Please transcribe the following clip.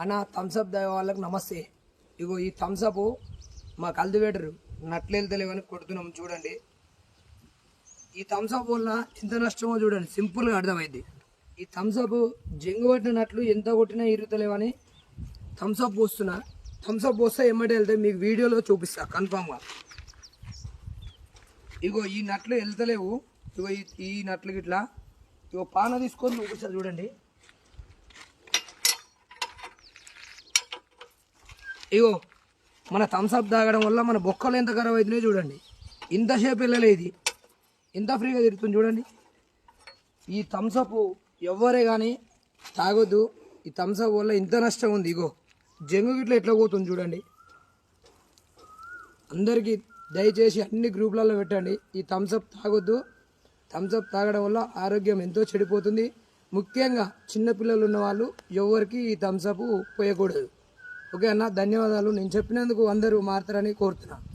అన్న థమ్స్అప్ తాగే వాళ్ళకి నమస్తే. ఇగో ఈ థమ్స్అప్ మా కల్టివేటర్ నట్లు వెళ్తలేవని కొడుతున్నాం చూడండి. ఈ థమ్స్అప్ వల్ల ఎంత నష్టమో చూడండి, సింపుల్గా అర్థమైంది. ఈ థమ్స్అప్ జంగు పట్టిన నట్లు ఎంత కొట్టినా ఇరుగుతలేవని థమ్స్అప్ పోస్తున్నా. థమ్స్అప్ పోస్తే ఎమ్మటి వెళ్తే మీకు వీడియోలో చూపిస్తా కన్ఫామ్గా. ఇగో ఈ నట్లు వెళ్తలేవు, ఇగో ఈ నట్లు గిట్లా ఇగో పాన తీసుకొని చూపిస్తా చూడండి. ఇగో మన థమ్స్అప్ తాగడం వల్ల మన బొక్కలు ఎంత ఖరాబ్ అవుతున్నాయో చూడండి. ఇంతసేపు వెళ్ళలేదు, ఎంత ఫ్రీగా తిరుగుతుంది చూడండి. ఈ థమ్స్అప్ ఎవ్వరే కానీ తాగొద్దు. ఈ థమ్స్అప్ వల్ల ఇంత నష్టం ఉంది. ఇగో జంగు గిట్ల ఎట్లా పోతుంది చూడండి. అందరికీ దయచేసి అన్ని గ్రూపులలో పెట్టండి, ఈ థమ్స్అప్ తాగొద్దు. థమ్స్అప్ తాగడం వల్ల ఆరోగ్యం ఎంతో చెడిపోతుంది. ముఖ్యంగా చిన్నపిల్లలు ఉన్న వాళ్ళు ఎవరికి ఈ థమ్స్అప్ పోయకూడదు. ఓకే అన్న, ధన్యవాదాలు. నేను చెప్పినందుకు అందరూ మారుతారని కోరుతున్నాను.